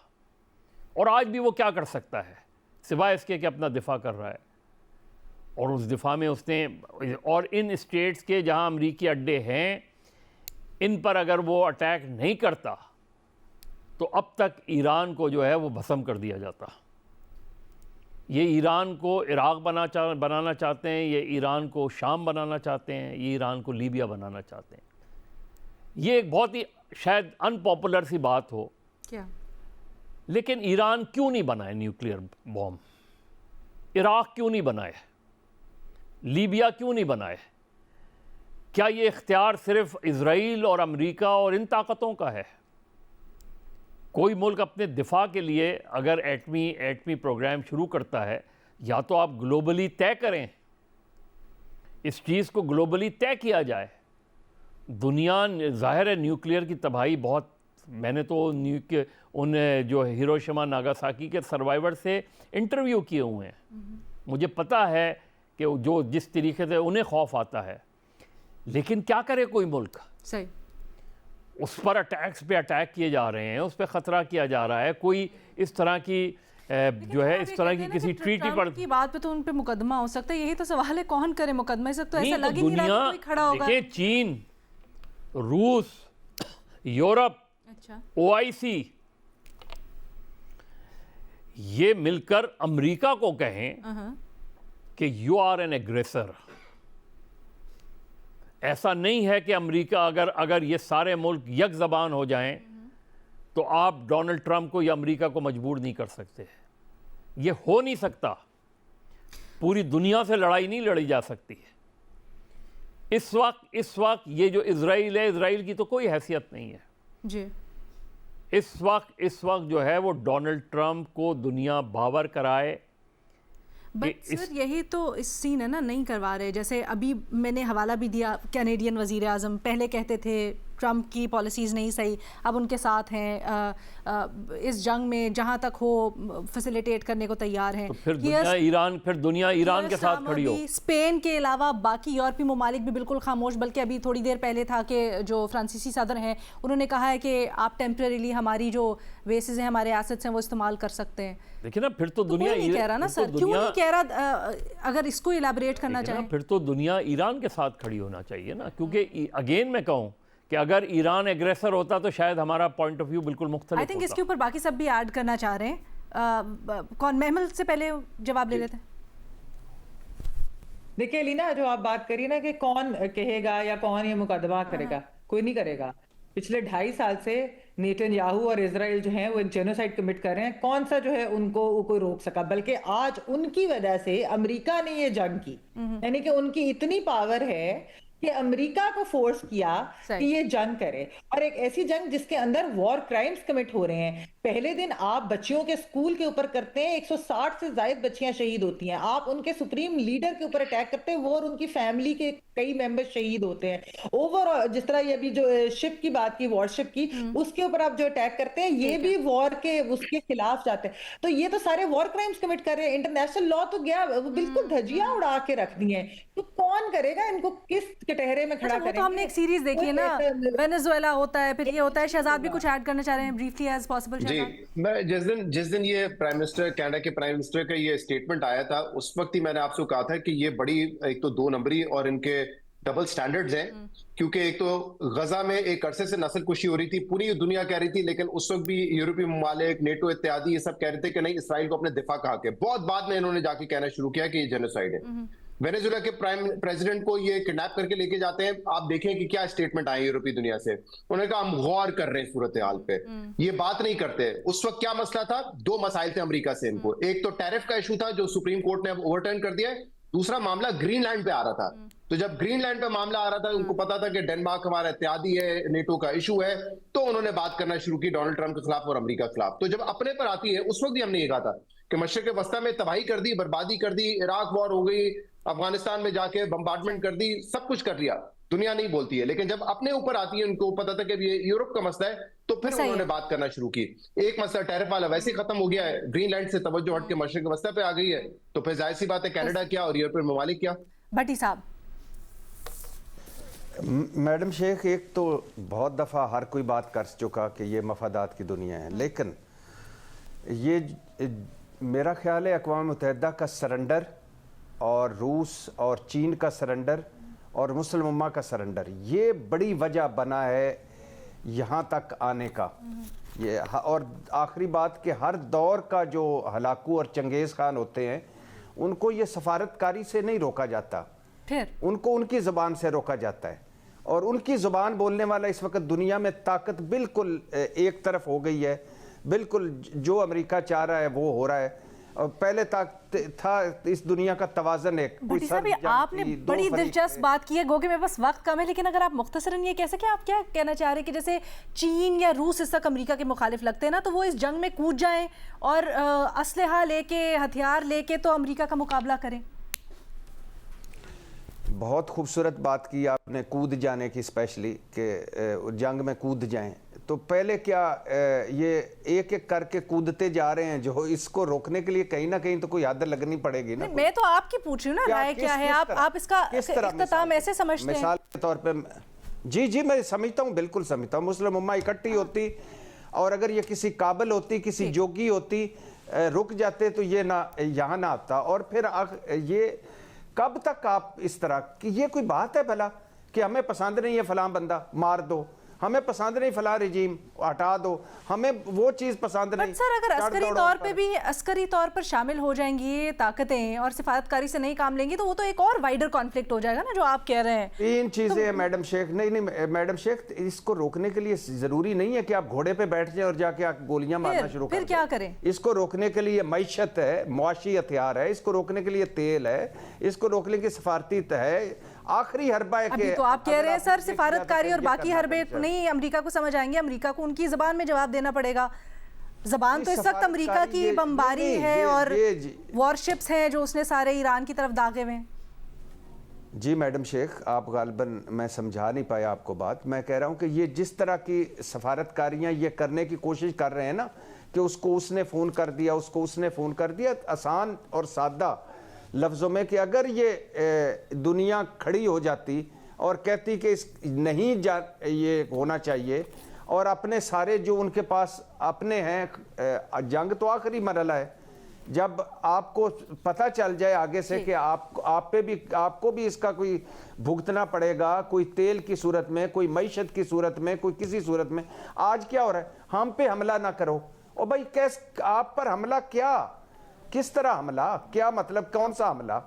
और आज भी वो क्या कर सकता है सिवाय इसके कि अपना दिफा कर रहा है। और उस दिफा में उसने, और इन स्टेट्स के जहां अमरीकी अड्डे हैं, इन पर अगर वो अटैक नहीं करता तो अब तक ईरान को जो है वो भस्म कर दिया जाता। ये ईरान को इराक़ बनाना चाहते हैं, ये ईरान को शाम बनाना चाहते हैं, ये ईरान को लीबिया बनाना चाहते हैं। ये एक बहुत ही शायद अनपॉपुलर सी बात हो क्या, लेकिन ईरान क्यों नहीं बनाए न्यूक्लियर बॉम्ब? इराक़ क्यों नहीं बनाए? लीबिया क्यों नहीं बनाए? क्या ये इख्तियार सिर्फ इजराइल और अमेरिका और इन ताकतों का है? कोई मुल्क अपने दिफा के लिए अगर एटमी प्रोग्राम शुरू करता है, या तो आप ग्लोबली तय करें, इस चीज़ को ग्लोबली तय किया जाए। दुनिया, ज़ाहिर है न्यूक्लियर की तबाही बहुत, मैंने तो उन जो हिरोशिमा नागासाकी के सर्वाइवर से इंटरव्यू किए हुए हैं, मुझे पता है कि जो जिस तरीके से उन्हें खौफ आता है। लेकिन क्या करे कोई मुल्क? सही, उस पर अटैक किए जा रहे हैं, उस पर ख़तरा किया जा रहा है। कोई इस तरह की जो है इस तरह की किसी ट्रीटी पर की बात पे तो उन पे मुकदमा हो सकता है, यही तो सवाल है, कौन करे मुकदमा? इस वक्त तो ऐसा लग ही नहीं रहा कोई खड़ा होगा। देखिए, चीन, रूस, यूरोप, अच्छा, OIC, ये मिलकर अमेरिका को कहें कि यू आर एन एग्रेसर। ऐसा नहीं है कि अमेरिका, अगर ये सारे मुल्क यक ज़बान हो जाएं तो आप डोनाल्ड ट्रंप को या अमेरिका को मजबूर नहीं कर सकते। ये हो नहीं सकता। पूरी दुनिया से लड़ाई नहीं लड़ी जा सकती है। इस वक्त ये जो इजराइल है, इजराइल की तो कोई हैसियत नहीं है जी। इस वक्त जो है वो डोनाल्ड ट्रंप को दुनिया बावर कराए। बट सर यही तो इस सीन है ना, नहीं करवा रहे। जैसे अभी मैंने हवाला भी दिया, कैनेडियन वज़ीर आज़म पहले कहते थे ट्रंप की पॉलिसीज़ नहीं सही, अब उनके साथ हैं, इस जंग में जहां तक हो फैसिलिटेट करने को तैयार हैं। तो फिर दुनिया ईरान के साथ खड़ी हो। स्पेन के अलावा बाकी यूरोपीय ममालिक भी बिल्कुल खामोश, बल्कि अभी थोड़ी देर पहले था कि जो फ्रांसीसी सदर हैं उन्होंने कहा है कि आप टेम्परेरीली हमारी जो बेसिस हैं, हमारे एसेट्स हैं, वो इस्तेमाल कर सकते हैं। देखिए ना, फिर तो दुनिया नहीं कह रहा ना सर, क्यों नहीं कह रहा? अगर इसको इलाबरेट करना चाहें, फिर तो दुनिया ईरान के साथ खड़ी होना चाहिए ना, क्योंकि अगेन मैं कहूँ कि अगर ईरान एग्रेसर होता तो शायद हमारा पॉइंट ऑफ व्यू बिल्कुल मुख्तलिफ होता। आई थिंक इसके ऊपर बाकी सब भी ऐड करना चाह रहे हैं। कौन महमल से पहले जवाब ले लेते हैं? देखिए लीना, जो आप बात करी ना कि कौन कहेगा या कौन ये मुकदमा करेगा, कोई नहीं करेगा। पिछले 2.5 साल से नेतन्याहू और इजराइल जो है वो जेनोसाइड कमिट कर रहे हैं। कौन सा जो है उनको कोई रोक सका? बल्कि आज उनकी वजह से अमेरिका ने ये जंग की, यानी कि उनकी इतनी पावर है कि अमेरिका को फोर्स किया सही। कि ये जंग करे, और एक ऐसी जंग जिसके अंदर वॉर क्राइम्स कमिट हो रहे हैं। पहले दिन आप बच्चियों के स्कूल के ऊपर करते हैं, 160 से ज्यादा बच्चियां शहीद होती हैं। आप उनके सुप्रीम लीडर के ऊपर अटैक करते हैं, वो और उनकी फैमिली के कई मेंबर शहीद होते हैं। ओवरऑल जिस तरह ये अभी जो शिप की बात की, वॉरशिप की, उसके ऊपर आप जो अटैक करते हैं, ये भी वॉर के उसके खिलाफ जाते हैं। तो ये तो सारे वॉर क्राइम्स कमिट कर रहे हैं। इंटरनेशनल लॉ तो गया, वो बिल्कुल धज्जियां उड़ा के रख दी हैं। तो कौन करेगा इनको, किस कटहरे में खड़ा अच्छा, वो करेंगे? तो हमने एक सीरीज देखी है ना, वेनेजुएला होता है, फिर ये होता है। शहजाद भी कुछ ऐड करना चाह रहे हैं ब्रीफली एज पॉसिबल? जी, मैं जिस दिन ये प्राइम मिनिस्टर, कनाडा के प्राइम मिनिस्टर का ये स्टेटमेंट आया था, उस वक्त ही मैंने आपसे कहा था कि ये बड़ी, एक तो दो नंबरी और इनके डबल स्टैंडर्ड्स हैं। क्योंकि एक तो गजा में एक अरसे से नस्लकुशी हो रही थी, पूरी दुनिया कह रही थी, लेकिन उस वक्त भी यूरोपीय ममालिक, नेटो इत्यादि ये सब कह रहे थे कि नहीं, इसराइल को अपने दिफा का हक है। बहुत बाद में इन्होंने जाके कहना शुरू किया कि ये जेनोसाइड है। वेनेजुएला के प्रेसिडेंट को ये किडनैप करके लेके जाते हैं। आप देखें कि क्या स्टेटमेंट आए यूरोपीय दुनिया से। उन्होंने कहा हम गौर कर रहे हैं सूरत हाल पे, ये बात नहीं करते। उस वक्त क्या मसला था? दो मसाइल थे अमेरिका से इनको। एक तो टैरिफ का इशू था जो सुप्रीम कोर्ट ने अब ओवरटर्न कर दिया है। दूसरा मामला ग्रीनलैंड पे आ रहा था। तो जब ग्रीनलैंड पे मामला आ रहा था, उनको पता था कि डेनमार्क हमारा इत्यादि है, नेटो का इशू है, तो उन्होंने बात करना शुरू की डोनाल्ड ट्रंप के खिलाफ और अमेरिका के खिलाफ। तो जब अपने पर आती है, उस वक्त भी हमने ये कहा था कि मशरिक वस्ता में तबाही कर दी, बर्बादी कर दी, इराक वॉर हो गई, अफगानिस्तान में जाके बम्बार्डमेंट कर दी, सब कुछ कर लिया। दुनिया नहीं बोलती है, लेकिन जब अपने ऊपर आती है, उनको पता था कि ये यूरोप का मसला है, तो फिर उन्होंने बात करना शुरू की। एक मसला टैरिफ वाला वैसे ही खत्म हो गया है, ग्रीनलैंड से तवज्जो हट के मशरिक वस्ता पे आ गई है, तो फिर जाहिर सी बात है कनाडा क्या और यूरोपीय ममालिक क्या। भट्टी साहब। मैडम शेख, एक तो बहुत दफ़ा हर कोई बात कर चुका कि ये मफादात की दुनिया है, लेकिन ये मेरा ख्याल है अक़वाम मुत्तहिदा का सरेंडर और रूस और चीन का सरेंडर और मुस्लिम उम्मा का सरेंडर, ये बड़ी वजह बना है यहाँ तक आने का। ये और आखिरी बात कि हर दौर का जो हलाकू और चंगेज़ खान होते हैं, उनको ये सफारतकारी से नहीं रोका जाता, फिर उनको उनकी ज़ुबान से रोका जाता है। और उनकी ज़ुबान बोलने वाला इस वक्त दुनिया में ताकत बिल्कुल एक तरफ हो गई है। बिल्कुल जो अमेरिका चाह रहा है वो हो रहा है। और पहले तक था इस दुनिया का तवाज़न एक। भट्टी साहब, आपने बड़ी दिलचस्प बात की है, गोगे में बस वक्त कम है, लेकिन अगर आप मुख्तसरन ये कह सके, आप क्या कहना चाह रहे हैं कि जैसे चीन या रूस इस तक अमेरिका के मुखालिफ लगते हैं ना, तो वो इस जंग में कूद जाएं और असलहा लेके, हथियार लेके तो अमेरिका का मुकाबला करें? बहुत खूबसूरत बात की आपने कूद जाने की, स्पेशली कि जंग में कूद जाएं। तो पहले क्या ये एक एक करके कूदते जा रहे हैं, जो इसको रोकने के लिए कहीं ना कहीं तो कोई हद लगनी पड़ेगी ना। मैं तो आपकी पूछ रही हूँ ना, राय क्या है? आप इसका इख्तिताम ऐसे समझते हैं? मिसाल के तौर पे जी मैं समझता हूँ, बिल्कुल समझता हूँ। मुस्लिम उम्मा इकट्ठी होती और अगर ये किसी काबिल होती, किसी जोगी होती, रुक जाते, तो ये ना यहाँ ना आता। और फिर ये कब तक आप इस तरह कि ये कोई बात है भला कि हमें पसंद नहीं है फलां बंदा, मार दो, हमें पसंद नहीं फला रिजीम, हटा दो, हमें वो चीज़ पसंद नहीं। सर, अगर अस्करी तौर पर शामिल हो जाएंगी ये ताकतें और सिफारतकारी से नहीं काम लेंगी, तो वो तो एक और वाइडर कॉन्फ्लिक्ट हो जाएगा ना, जो आप कह रहे हैं। तीन चीज़ें हैं मैडम शेख। नहीं मैडम शेख, इसको रोकने के लिए ज़रूरी नहीं है कि आप घोड़े पे बैठ जाएं और जाके आप गोलियां मारना शुरू कर दें। फिर क्या करें? इसको रोकने के लिए मईशत है, मुआशी हथियार है, इसको रोकने के लिए तेल है, इसको रोकने की सफारती है। आखिरी हरबा है कि तो आप कह रहे हैं सर, सिफारतकारी और बाकी हरबे नहीं अमेरिका को समझ आएंगे, अमेरिका को उनकी जबान में जवाब देना पड़ेगा। जबान तो इस वक्त अमेरिका की बमबारी है और वॉरशिप्स हैं जो उसने सारे ईरान की तरफ दागे हुए हैं। जी मैडम शेख, आप गालिबन मैं समझा नहीं पाया आपको बात। मैं कह रहा हूँ कि ये जिस तरह की सफारतकारियाँ ये करने की कोशिश कर रहे हैं ना, कि उसको उसने फ़ोन कर दिया, उसको उसने फ़ोन कर दिया, आसान और सादा लफ्ज़ों में, कि अगर ये दुनिया खड़ी हो जाती और कहती कि इस नहीं ये होना चाहिए, और अपने सारे जो उनके पास अपने हैं, जंग तो आखिरी मरहला है, जब आपको पता चल जाए आगे से कि आपको भी इसका कोई भुगतना पड़ेगा, कोई तेल की सूरत में, कोई मईशत की सूरत में, कोई किसी सूरत में। आज क्या हो रहा है, हम पे हमला ना करो। और भाई आप पर हमला क्या, किस तरह हमला, क्या मतलब, कौन सा हमला,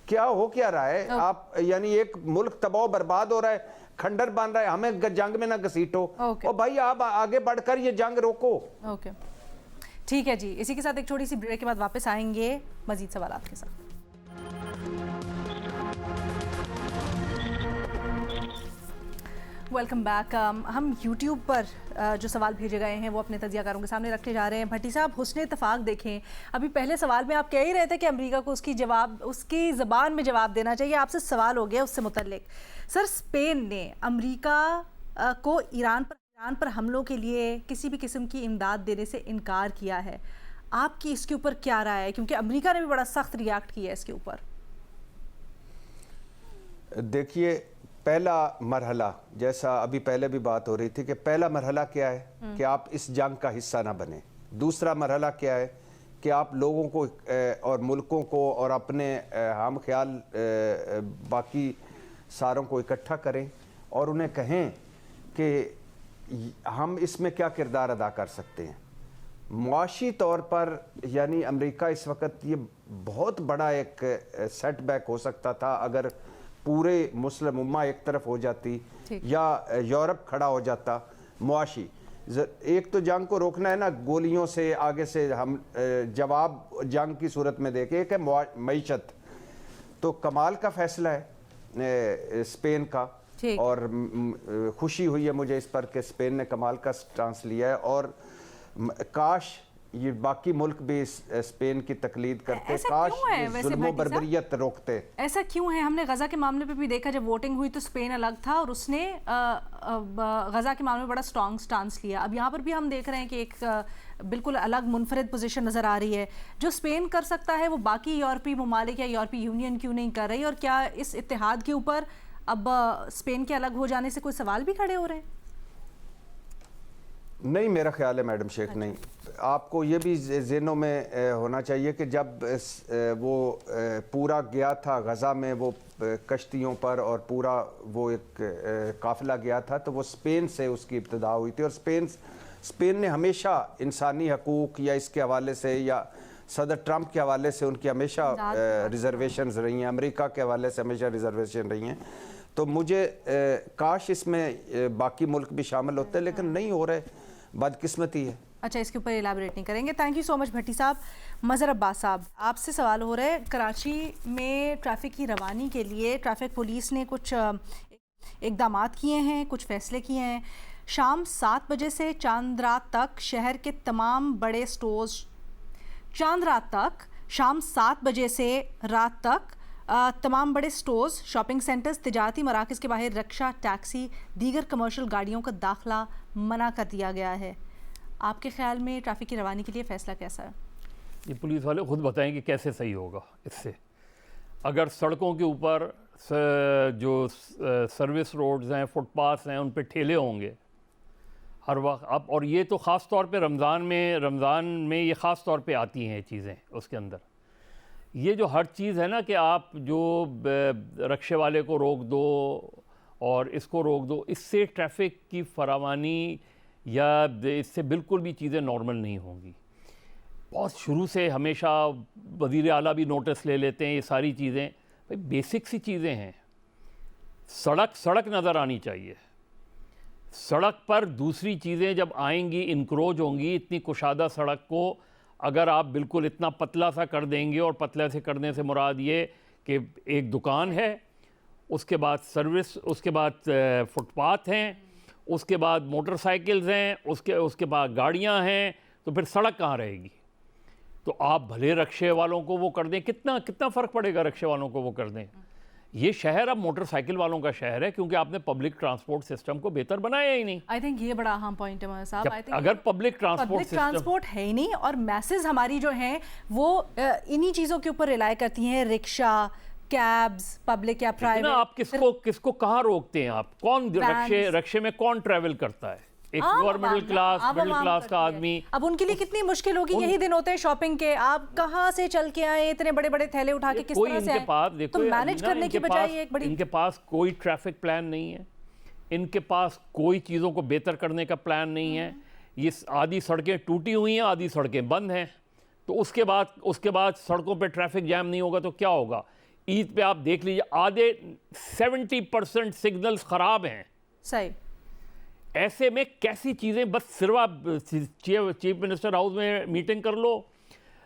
क्या हो क्या रहा है? आप यानी एक मुल्क तबाह बर्बाद हो रहा है, खंडर बन रहा है, हमें जंग में ना घसीटो। और भाई आप आगे बढ़कर ये जंग रोको। ठीक है जी, इसी के साथ एक छोटी सी ब्रेक के बाद वापस आएंगे मजीद सवालात के साथ। Welcome back. हम YouTube पर जो सवाल भेजे गए हैं वो अपने तजियाकारों के सामने रखने जा रहे हैं। भट्टी साहब, हुस्न इत्तफाक देखें, अभी पहले सवाल में आप कह ही रहे थे कि अमेरिका को उसकी ज़बान में जवाब देना चाहिए। आपसे सवाल हो गया उससे मुतल्लिक। सर, स्पेन ने अमेरिका को ईरान पर हमलों के लिए किसी भी किस्म की इमदाद देने से इनकार किया है। आपकी इसके ऊपर क्या राय है, क्योंकि अमेरिका ने भी बड़ा सख्त रिएक्ट किया है इसके ऊपर? देखिए, पहला मरहला, जैसा अभी पहले भी बात हो रही थी कि पहला मरहला क्या है कि आप इस जंग का हिस्सा ना बने। दूसरा मरहला क्या है कि आप लोगों को और मुल्कों को और अपने हम ख्याल बाकी सारों को इकट्ठा करें और उन्हें कहें कि हम इसमें क्या किरदार अदा कर सकते हैं। मुआशी तौर पर यानी अमेरिका इस वक्त ये बहुत बड़ा एक सेटबैक हो सकता था अगर पूरे मुस्लिम उम्मा एक तरफ हो जाती या यूरोप खड़ा हो जाता। मुआशी एक तो जंग को रोकना है ना गोलियों से, आगे से हम जवाब जंग की सूरत में देखें। एक है मईशत, तो कमाल का फैसला है स्पेन का और खुशी हुई है मुझे इस पर कि स्पेन ने कमाल का स्टांस लिया है और काश ये बाकी मुल्क भी स्पेन की तकलीद करते, काश जुल्म बर्बरियत रोकते। ऐसा क्यों है? हमने गजा के मामले पे भी देखा, जब वोटिंग हुई तो स्पेन अलग था और उसने गजा के मामले में बड़ा स्ट्रॉन्ग स्टांस लिया। अब यहाँ पर भी हम देख रहे हैं कि एक बिल्कुल अलग मुनफरिद पोजीशन नज़र आ रही है। जो स्पेन कर सकता है वो बाकी यूरोपीय ममालिक या यूरोपीय यूनियन क्यों नहीं कर रही? और क्या इस इत्तेहाद के ऊपर अब स्पेन के अलग हो जाने से कोई सवाल भी खड़े हो रहे हैं? नहीं, मेरा ख्याल है मैडम शेख, नहीं। आपको ये भी ज़हनों में होना चाहिए कि जब वो पूरा गया था गज़ा में, वो कश्तियों पर और पूरा वो एक काफ़िला गया था, तो वो स्पेन से उसकी इब्तिदा हुई थी और स्पेन ने हमेशा इंसानी हकूक़ या इसके हवाले से या सदर ट्रंप के हवाले से उनकी हमेशा रिजर्वेशंस रही हैं, अमेरिका के हवाले से हमेशा रिजर्वेशन रही हैं। तो मुझे काश इसमें बाकी मुल्क भी शामिल होते, लेकिन नहीं हो रहे, बदकिस्मती है। अच्छा, इसके ऊपर इलाबोरेट नहीं करेंगे। थैंक यू सो मच भट्टी साहब। मज़हर अब्बास साहब, आपसे सवाल हो रहा है, कराची में ट्रैफिक की रवानी के लिए ट्रैफिक पुलिस ने कुछ इकदाम किए हैं, कुछ फ़ैसले किए हैं। शाम 7 बजे से चांद रात तक शहर के तमाम बड़े स्टोर्स, चांद रात तक शाम 7 बजे से रात तक तमाम बड़े स्टोर्स, शॉपिंग सेंटर्स, तिजारती मराकज़ के बाहर रिक्शा, टैक्सी, दीगर कमर्शियल गाड़ियों का दाखिला मना कर दिया गया है। आपके ख्याल में ट्रैफिक की रवानी के लिए फ़ैसला कैसा है? ये पुलिस वाले ख़ुद बताएं कि कैसे सही होगा इससे। अगर सड़कों के ऊपर जो सर्विस रोड्स हैं, फुटपाथ हैं, उन पे ठेले होंगे हर वक्त अब, और ये तो ख़ास तौर पे रमज़ान में ये ख़ास तौर पे आती हैं चीज़ें उसके अंदर। ये जो हर चीज़ है ना कि आप जो रक्शे वाले को रोक दो और इसको रोक दो, इससे ट्रैफिक की फरावानी या इससे बिल्कुल भी चीज़ें नॉर्मल नहीं होंगी। बहुत शुरू से हमेशा वज़ीर आला भी नोटिस ले लेते हैं। ये सारी चीज़ें भाई बेसिक सी चीज़ें हैं। सड़क नज़र आनी चाहिए। सड़क पर दूसरी चीज़ें जब आएंगी, इनक्रोच होंगी, इतनी कुशादा सड़क को अगर आप बिल्कुल इतना पतला सा कर देंगे, और पतले से करने से मुराद ये कि एक दुकान है, उसके बाद सर्विस, उसके बाद फुटपाथ हैं, उसके बाद मोटरसाइकिल्स हैं, उसके बाद गाड़ियां हैं, तो फिर सड़क कहाँ रहेगी? तो आप भले रक्शे वालों को वो कर दें, कितना फ़र्क पड़ेगा रक्शे वालों को वो कर दें। ये शहर अब मोटरसाइकिल वालों का शहर है, क्योंकि आपने पब्लिक ट्रांसपोर्ट सिस्टम को बेहतर बनाया ही नहीं। आई थिंक ये बड़ा अहम पॉइंट है साहब। अगर पब्लिक ट्रांसपोर्ट है ही नहीं और मैसेज हमारी जो हैं वो इन्हीं चीज़ों के ऊपर रिलाई करती हैं, रिक्शा, कैब्स, पब्लिक या प्राइवेट। आप किसको कहाँ रोकते हैं? आप कौन रक्शे में कौन ट्रैवल करता है? एक लोअर मिडिल क्लास का आदमी। अब उनके लिए कितनी मुश्किल होगी। यही दिन होते हैं शॉपिंग के, आप कहाँ से चल के आए, इतने बड़े बड़े थैले उठा के किस तरह से आए? तो मैनेज करने की बजाय एक बड़ी, इनके पास कोई ट्रैफिक प्लान नहीं है, इनके पास कोई चीज़ों को बेहतर करने का प्लान नहीं है। ये आधी सड़कें टूटी हुई हैं, आधी सड़कें बंद हैं। तो उसके बाद सड़कों पे ट्रैफिक जैम नहीं होगा तो क्या होगा? ईद पे आप देख लीजिए, आधे 70% सिग्नल्स ख़राब हैं। सही। ऐसे में कैसी चीज़ें, बस सिर्फ आप चीफ मिनिस्टर हाउस में मीटिंग कर लो,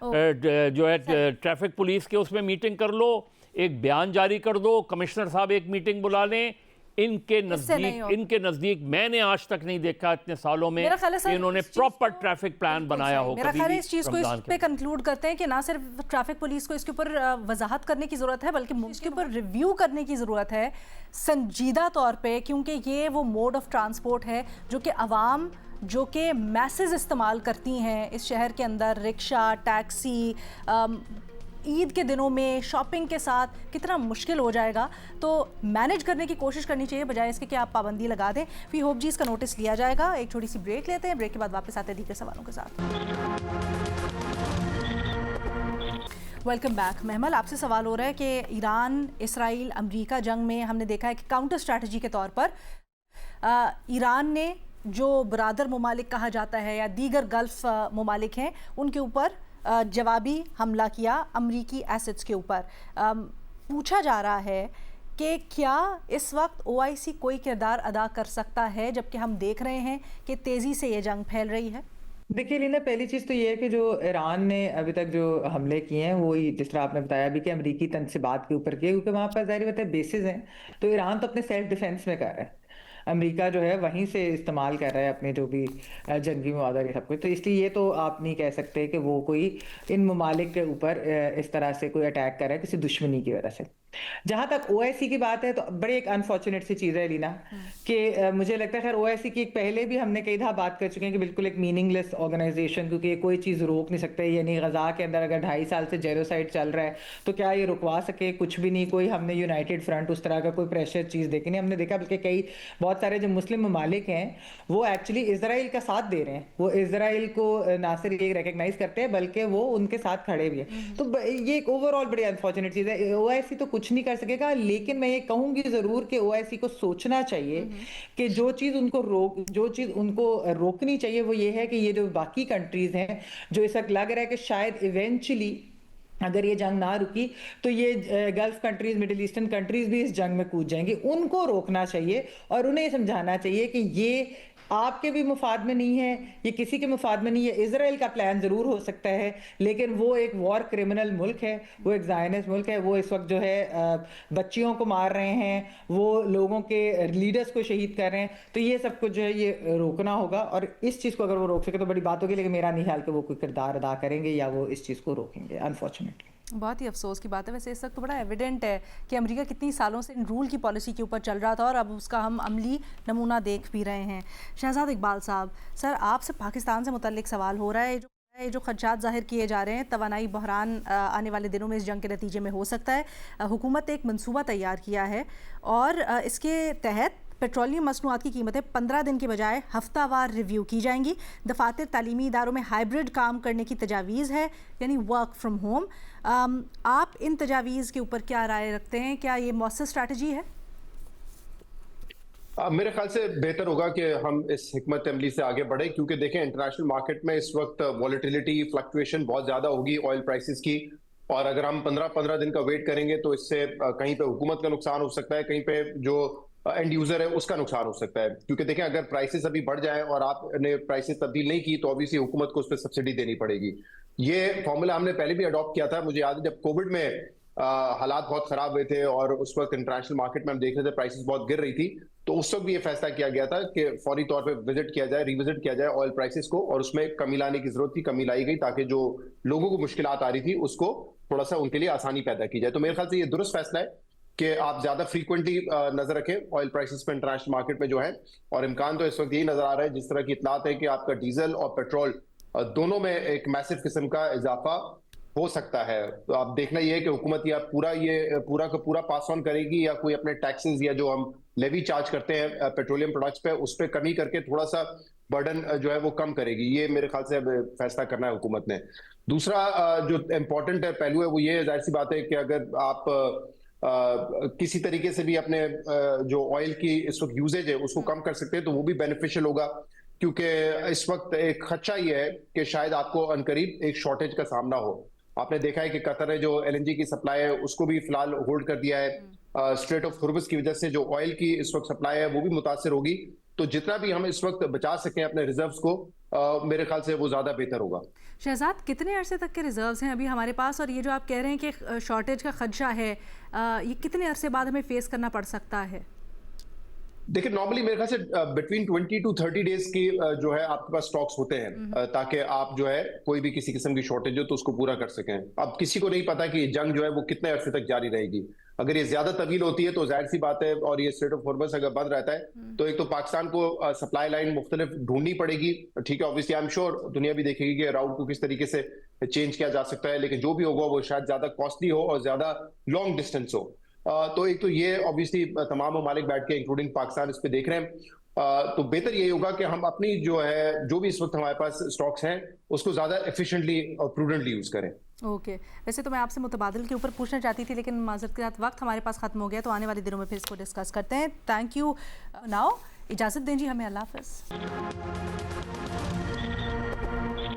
जो है ट्रैफिक पुलिस के उसमें मीटिंग कर लो, एक बयान जारी कर दो, कमिश्नर साहब एक मीटिंग बुला लें, इनके नहीं होगा। नज़दीक मैंने आज तक नहीं देखा इतने सालों में मेरा ख्याल है सर, कि इन्होंने इस चीज़ प्रॉपर को- ट्रैफिक प्लान बनाया हो। मेरा कभी ख्याल है भी इस चीज़ को इस रमज़ान के पे कंक्लूड करते हैं कि ना सिर्फ ट्रैफिक पुलिस को इसके ऊपर वजाहत करने की ज़रूरत है, बल्कि इसके ऊपर रिव्यू करने की ज़रूरत है संजीदा तौर पे, क्योंकि ये वो मोड ऑफ ट्रांसपोर्ट है जो कि आवाम जो कि मैसेज इस्तेमाल करती हैं इस शहर के अंदर, रिक्शा, टैक्सी, ईद के दिनों में शॉपिंग के साथ कितना मुश्किल हो जाएगा। तो मैनेज करने की कोशिश करनी चाहिए बजाय इसके कि आप पाबंदी लगा दें। वी होप जी इसका नोटिस लिया जाएगा। एक छोटी सी ब्रेक लेते हैं, ब्रेक के बाद वापस आते हैं दीगर सवालों के साथ। Welcome back. महमल, आपसे सवाल हो रहा है कि ईरान इसराइल अमेरिका जंग में हमने देखा है कि काउंटर स्ट्रैटेजी के तौर पर ईरान ने जो बरादर ममालिक कहा जाता है या दीगर गल्फ ममालिक हैं उनके ऊपर जवाबी हमला किया अमरीकी एसेट्स के ऊपर। पूछा जा रहा है कि क्या इस वक्त OIC कोई किरदार अदा कर सकता है, जबकि हम देख रहे हैं कि तेज़ी से ये जंग फैल रही है। देखिए लीना, पहली चीज़ तो ये है कि जो ईरान ने अभी तक जो हमले किए हैं वो ही जिस तरह आपने बताया भी कि अमरीकी तनसीबात के ऊपर किए, क्योंकि वहाँ पर ज़ाहिर बात है बेसिस हैं। तो ईरान तो अपने सेल्फ डिफेंस में कर रहा है, अमेरिका जो है वहीं से इस्तेमाल कर रहा है अपने जो भी जंगी मवाद ये सब कुछ। तो इसलिए ये तो आप नहीं कह सकते कि वो कोई इन ममालिक के ऊपर इस तरह से कोई अटैक कर रहा है किसी दुश्मनी की वजह से। जहां तक OIC की बात है तो बड़ी एक अनफॉर्चुनेट सी चीज़ है लीना कि मुझे लगता है खैर OIC की एक पहले भी हमने कई दफ़ा बात कर चुके हैं कि बिल्कुल एक मीनिंगलेस ऑर्गेनाइजेशन, क्योंकि ये कोई चीज़ रोक नहीं सकते। यानी गजा के अंदर अगर 2.5 साल से जेनोसाइड चल रहा है तो क्या ये रुकवा सके? कुछ भी नहीं। कोई हमने यूनाइटेड फ्रंट उस तरह का कोई प्रेशर चीज़ देखी नहीं। हमने देखा बल्कि कई बहुत सारे जो मुस्लिम ममालिक हैं वो एक्चुअली इसराइल का साथ दे रहे हैं। वो इसराइल को ना सिर्फ ये रिकग्नाइज करते हैं बल्कि वो उनके साथ खड़े भी हैं। तो ये एक ओवरऑल बड़ी अनफॉर्चुनेट चीज़ है। OIC तो कुछ नहीं कर सकेगा, लेकिन मैं ये कहूंगी जरूर कि OIC को सोचना चाहिए कि जो चीज उनको रोकनी चाहिए वो ये है कि ये जो बाकी कंट्रीज हैं जो इस वक्त लग रहा है कि शायद इवेंचुअली अगर ये जंग ना रुकी तो ये gulf countries, middle eastern countries भी इस जंग में कूद जाएंगी। उनको रोकना चाहिए और उन्हें समझाना चाहिए कि ये आपके भी मुफाद में नहीं है, ये किसी के मुफाद में नहीं है। इजराइल का प्लान जरूर हो सकता है, लेकिन वो एक वॉर क्रिमिनल मुल्क है, वो एक ज़ायनिस्ट मुल्क है। वो इस वक्त जो है बच्चियों को मार रहे हैं, वो लोगों के लीडर्स को शहीद कर रहे हैं। तो ये सब कुछ जो है ये रोकना होगा, और इस चीज़ को अगर वो रोक सके तो बड़ी बात होगी। लेकिन मेरा नहीं ख्याल कि वो कोई किरदार अदा करेंगे या वो इस चीज़ को रोकेंगे, अनफॉर्चुनेटली। बहुत ही अफसोस की बात है। वैसे इस वक्त तो बड़ा एविडेंट है कि अमेरिका कितनी सालों से इन रूल की पॉलिसी के ऊपर चल रहा था और अब उसका हम अमली नमूना देख भी रहे हैं। शहजाद इकबाल साहब, सर आपसे पाकिस्तान से मुतल्लिक सवाल हो रहा है। ये जो खदशात जाहिर किए जा रहे हैं, तवानाई बहरान आने वाले दिनों में इस जंग के नतीजे में हो सकता है। हुकूमत ने एक मंसूबा तैयार किया है और इसके तहत पेट्रोलियम मसनूआत की कीमतें 15 दिन के बजाय हफ्तावार रिव्यू की जाएंगी। दफातर तालीमी इदारों में हाइब्रिड काम करने की तजावीज़ है, यानी वर्क फ्राम होम। आप इन तजावीज़ के ऊपर क्या राय रखते हैं? क्या ये मौसर स्ट्रैटेजी है? मेरे ख्याल से बेहतर होगा कि हम इस हिकमत अमली से आगे बढ़े, क्योंकि देखें इंटरनेशनल मार्केट में इस वक्त वॉलेटिलिटी, फ्लक्चुएशन बहुत ज़्यादा होगी ऑयल प्राइसेस की। और अगर हम 15 दिन का वेट करेंगे तो इससे कहीं पे हुकूमत का नुकसान हो सकता है, कहीं पे जो एंड यूजर है उसका नुकसान हो सकता है। क्योंकि देखें अगर प्राइसेस अभी बढ़ जाए और आपने प्राइसेस तब्दील नहीं की तो ऑब्वियसली हुकूमत को उस पर सब्सिडी देनी पड़ेगी। ये फॉर्मूला हमने पहले भी अडॉप्ट किया था। मुझे याद है जब कोविड में हालात बहुत खराब हुए थे और उस वक्त इंटरनेशनल मार्केट में हम देख रहे थे प्राइसेस बहुत गिर रही थी, तो उस वक्त भी ये फैसला किया गया था कि फौरी तौर पे रिविजिट किया जाए ऑयल प्राइसेस को, और उसमें कमी लाने की जरूरत थी। कमी लाई गई ताकि जो लोगों को मुश्किलात आ रही थी उसको थोड़ा सा उनके लिए आसानी पैदा की जाए। तो मेरे ख्याल से ये दुरुस्त फैसला है कि आप ज्यादा फ्रीक्वेंटली नजर रखें ऑयल प्राइसेस पे इंटरनेशनल मार्केट में जो है। और इम्कान तो इस वक्त यही नजर आ रहा है, जिस तरह की इतलात है कि आपका डीजल और पेट्रोल दोनों में एक मैसिव किस्म का इजाफा हो सकता है। तो आप देखना ये है कि हुकूमत या पूरा का पूरा पास ऑन करेगी या कोई अपने टैक्सेस या जो हम लेवी चार्ज करते हैं पेट्रोलियम प्रोडक्ट्स पे उस पर कमी करके थोड़ा सा बर्डन जो है वो कम करेगी। ये मेरे ख्याल से अब फैसला करना है हुकूमत ने। दूसरा जो इम्पोर्टेंट पहलू है वो ये जाहिर सी बात है कि अगर आप किसी तरीके से भी अपने जो ऑयल की इस वक्त यूजेज है उसको कम कर सकते हैं तो वो भी बेनिफिशियल होगा, क्योंकि इस वक्त एक खदशा ये है कि शायद आपको अनकरीब एक शॉर्टेज का सामना हो। आपने देखा है कि कतर ने जो LNG की सप्लाई है उसको भी फिलहाल होल्ड कर दिया है। स्ट्रेट ऑफ हुर्मुज़ की वजह से जो ऑयल की इस वक्त सप्लाई है वो भी मुतासिर होगी। तो जितना भी हम इस वक्त बचा सकें अपने रिजर्व्स को, मेरे ख्याल से वो ज्यादा बेहतर होगा। शहजाद, कितने अरसे तक के रिजर्व्स हैं अभी हमारे पास, और ये जो आप कह रहे हैं कि शॉर्टेज का खदशा है, ये कितने अरसे बाद हमें फेस करना पड़ सकता है? देखिए नॉर्मली मेरे ख्याल से बिटवीन 20 to 30 डेज की जो है आपके पास स्टॉक्स होते हैं ताकि आप जो है कोई भी किसी किस्म की शॉर्टेज हो तो उसको पूरा कर सकें। अब किसी को नहीं पता कि ये जंग जो है वो कितने अरसे तक जारी रहेगी। अगर ये ज्यादा तवील होती है तो जाहिर सी बात है, और ये स्ट्रेट ऑफ हॉर्मज़ अगर बंद रहता है तो एक तो पाकिस्तान को सप्लाई लाइन मुख्तलिफ ढूंढनी पड़ेगी, ठीक है। ऑब्वियसली आई एम श्योर दुनिया भी देखेगी कि राउट को किस तरीके से चेंज किया जा सकता है, लेकिन जो भी होगा वो शायद ज्यादा कॉस्टली हो और ज्यादा लॉन्ग डिस्टेंस हो। तो एक तो ये ऑब्वियसली तमाम ममालिक बैठ के इंक्लूडिंग पाकिस्तान इस पे देख रहे हैं। तो बेहतर यही होगा कि हम अपनी जो है जो भी इस वक्त हमारे पास स्टॉक्स हैं उसको ज्यादा एफिशिएंटली और प्रूडेंटली यूज करें। ओके वैसे तो मैं आपसे मुतबादिल के ऊपर पूछना चाहती थी, लेकिन माजरत के साथ वक्त हमारे पास ख़त्म हो गया, तो आने वाले दिनों में फिर इसको डिस्कस करते हैं। Thank you. नाउ इजाज़त दें जी हमें, अल्लाह हाफ़िज़।